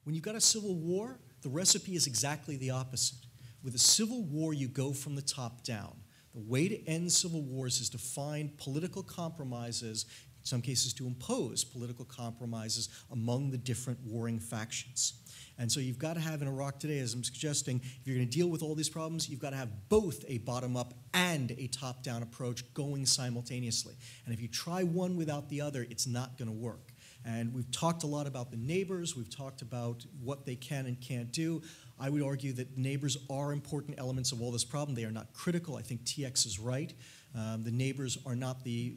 When you've got a civil war, the recipe is exactly the opposite. With a civil war, you go from the top down. The way to end civil wars is to find political compromises, in some cases to impose political compromises among the different warring factions. And so you've got to have in Iraq today, as I'm suggesting, if you're going to deal with all these problems, you've got to have both a bottom-up and a top-down approach going simultaneously. And if you try one without the other, it's not going to work. And we've talked a lot about the neighbors. We've talked about what they can and can't do. I would argue that neighbors are important elements of all this problem. They are not critical. I think TX is right. The neighbors are not the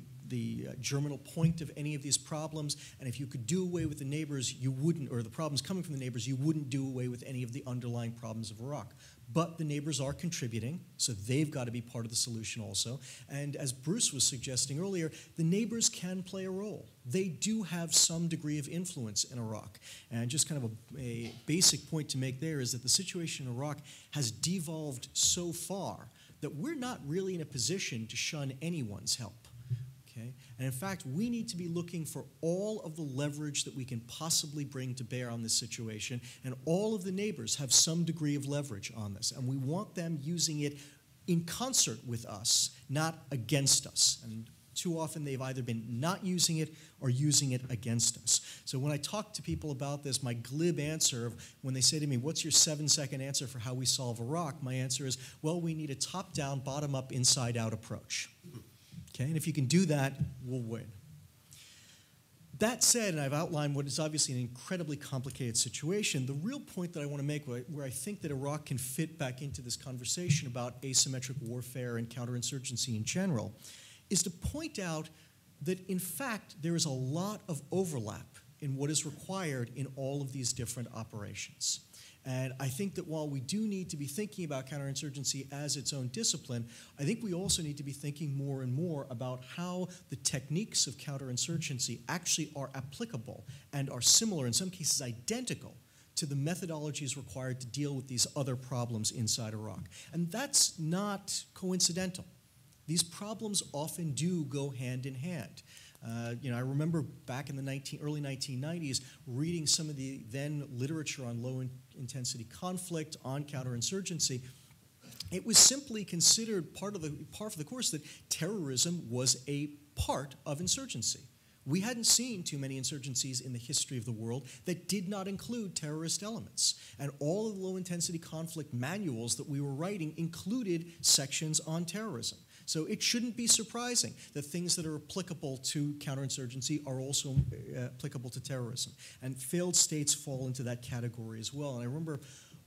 germinal point of any of these problems, and if you could do away with the neighbors, you wouldn't, or the problems coming from the neighbors, you wouldn't do away with any of the underlying problems of Iraq. But the neighbors are contributing, so they've got to be part of the solution also. And as Bruce was suggesting earlier, the neighbors can play a role. They do have some degree of influence in Iraq. And just kind of a basic point to make there is that the situation in Iraq has devolved so far that we're not really in a position to shun anyone's help. Okay? And in fact, we need to be looking for all of the leverage that we can possibly bring to bear on this situation, and all of the neighbors have some degree of leverage on this, and we want them using it in concert with us, not against us. And too often they've either been not using it or using it against us. So when I talk to people about this, my glib answer of when they say to me, what's your 7-second answer for how we solve Iraq? My answer is, well, we need a top-down, bottom-up, inside-out approach. Okay, and if you can do that, we'll win. That said, and I've outlined what is obviously an incredibly complicated situation, the real point that I want to make where I think that Iraq can fit back into this conversation about asymmetric warfare and counterinsurgency in general is to point out that, in fact, there is a lot of overlap in what is required in all of these different operations. And I think that while we do need to be thinking about counterinsurgency as its own discipline, I think we also need to be thinking more and more about how the techniques of counterinsurgency actually are applicable and are similar, in some cases identical, to the methodologies required to deal with these other problems inside Iraq. And that's not coincidental. These problems often do go hand in hand. I remember back in the early 1990s reading some of the then literature on low-intensity conflict, on counterinsurgency. It was simply considered part of the course that terrorism was a part of insurgency. We hadn't seen too many insurgencies in the history of the world that did not include terrorist elements. And all of the low-intensity conflict manuals that we were writing included sections on terrorism. So it shouldn't be surprising that things that are applicable to counterinsurgency are also applicable to terrorism. And failed states fall into that category as well. And I remember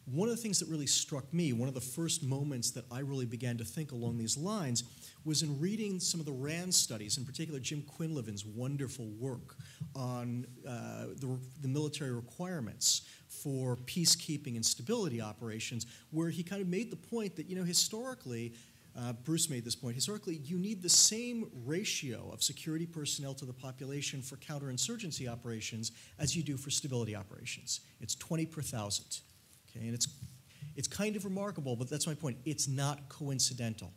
one of the things that really struck me, one of the first moments that I really began to think along these lines, was in reading some of the RAND studies, in particular Jim Quinlivan's wonderful work on the military requirements for peacekeeping and stability operations, where he kind of made the point that, historically, Bruce made this point, historically, you need the same ratio of security personnel to the population for counterinsurgency operations as you do for stability operations. It's 20 per 1,000. Okay? And it's kind of remarkable, but that's my point. It's not coincidental.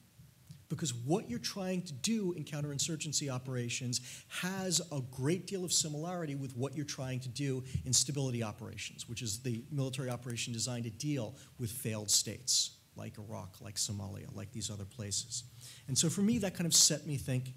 Because what you're trying to do in counterinsurgency operations has a great deal of similarity with what you're trying to do in stability operations, which is the military operation designed to deal with failed states, like Iraq, like Somalia, like these other places. And so for me, that kind of set me thinking.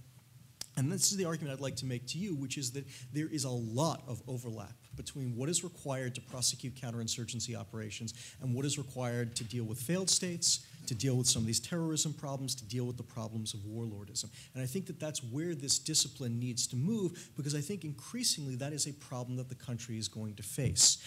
And this is the argument I'd like to make to you, which is that there is a lot of overlap between what is required to prosecute counterinsurgency operations and what is required to deal with failed states, to deal with some of these terrorism problems, to deal with the problems of warlordism. And I think that that's where this discipline needs to move, because I think increasingly that is a problem that the country is going to face.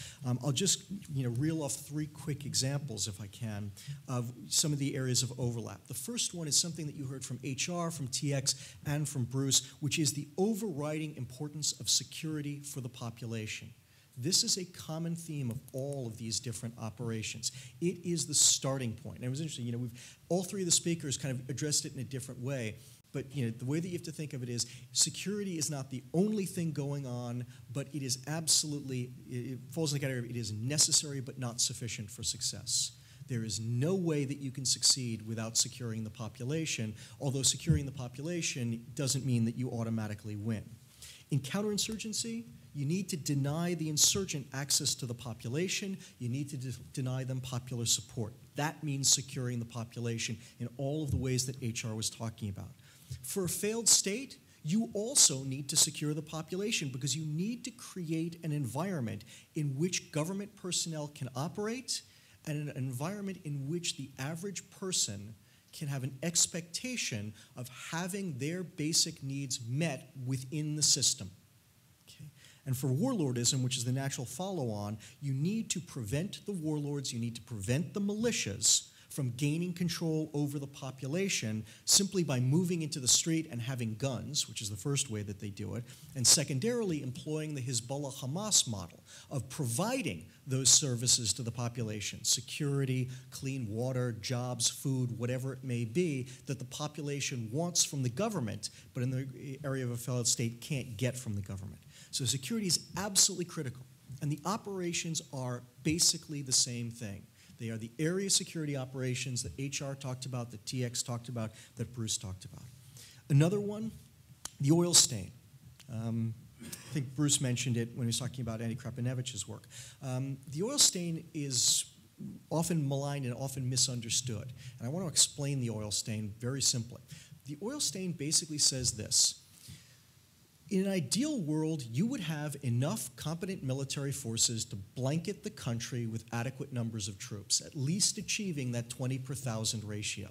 I'll just reel off 3 quick examples, if I can, of some of the areas of overlap. The first one is something that you heard from HR, from TX, and from Bruce, which is the overriding importance of security for the population. This is a common theme of all of these different operations. It is the starting point. And it was interesting, all 3 of the speakers kind of addressed it in a different way. But the way that you have to think of it is security is not the only thing going on, but it is absolutely, it falls in the category of it is necessary but not sufficient for success. There is no way that you can succeed without securing the population, although securing the population doesn't mean that you automatically win. In counterinsurgency, You need to deny the insurgent access to the population. You need to deny them popular support. That means securing the population in all of the ways that HR was talking about. For a failed state, you also need to secure the population because you need to create an environment in which government personnel can operate and an environment in which the average person can have an expectation of having their basic needs met within the system. Okay? And for warlordism, which is the natural follow-on, you need to prevent the warlords, you need to prevent the militias from gaining control over the population simply by moving into the street and having guns, which is the first way that they do it, and secondarily employing the Hezbollah-Hamas model of providing those services to the population, security, clean water, jobs, food, whatever it may be, that the population wants from the government, but in the area of a failed state can't get from the government. So security is absolutely critical, and the operations are basically the same thing. They are the area security operations that HR talked about, that TX talked about, that Bruce talked about. Another one, the oil stain. I think Bruce mentioned it when he was talking about Andy Krapinevich's work. The oil stain is often maligned and often misunderstood. And I want to explain the oil stain very simply. The oil stain basically says this. In an ideal world, you would have enough competent military forces to blanket the country with adequate numbers of troops, at least achieving that 20 per thousand ratio.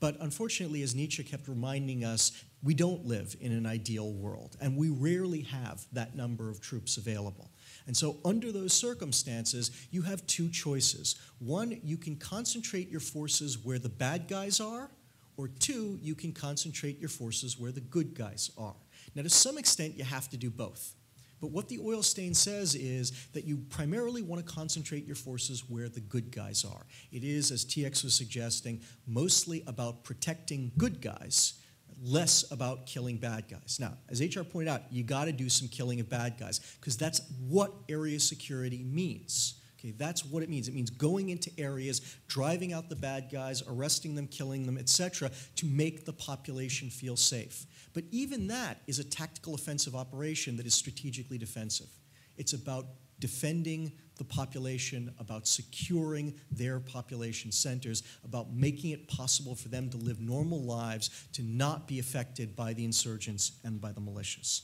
But unfortunately, as Nietzsche kept reminding us, we don't live in an ideal world, and we rarely have that number of troops available. And so under those circumstances, you have two choices. One, you can concentrate your forces where the bad guys are, or two, you can concentrate your forces where the good guys are. Now, to some extent, you have to do both. But what the oil stain says is that you primarily want to concentrate your forces where the good guys are. It is, as TX was suggesting, mostly about protecting good guys, less about killing bad guys. Now, as HR pointed out, you got to do some killing of bad guys, because that's what area security means. Okay, that's what it means. It means going into areas, driving out the bad guys, arresting them, killing them, etc., to make the population feel safe. But even that is a tactical offensive operation that is strategically defensive. It's about defending the population, about securing their population centers, about making it possible for them to live normal lives, to not be affected by the insurgents and by the militias.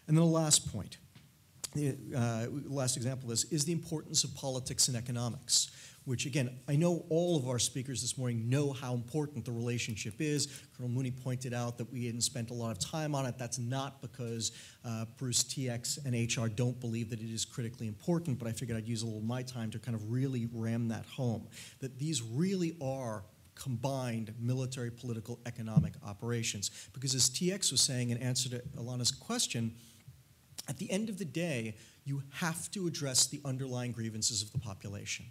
And then the last point. The last example of this is the importance of politics and economics, which, again, I know all of our speakers this morning know how important the relationship is. Colonel Mooney pointed out that we hadn't spent a lot of time on it. That's not because Bruce, TX, and HR don't believe that it is critically important, but I figured I'd use a little of my time to kind of really ram that home, that these really are combined military, political, economic operations. Because as TX was saying in answer to Alana's question, at the end of the day, you have to address the underlying grievances of the population.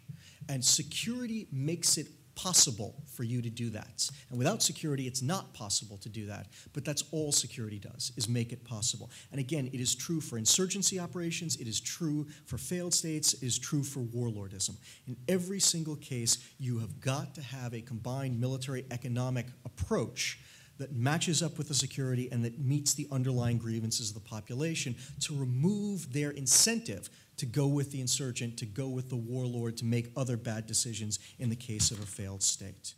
And security makes it possible for you to do that. And without security, it's not possible to do that. But that's all security does, is make it possible. And again, it is true for insurgency operations, it is true for failed states, it is true for warlordism. In every single case, you have got to have a combined military economic approach that matches up with the security and that meets the underlying grievances of the population to remove their incentive to go with the insurgent, to go with the warlord, to make other bad decisions in the case of a failed state.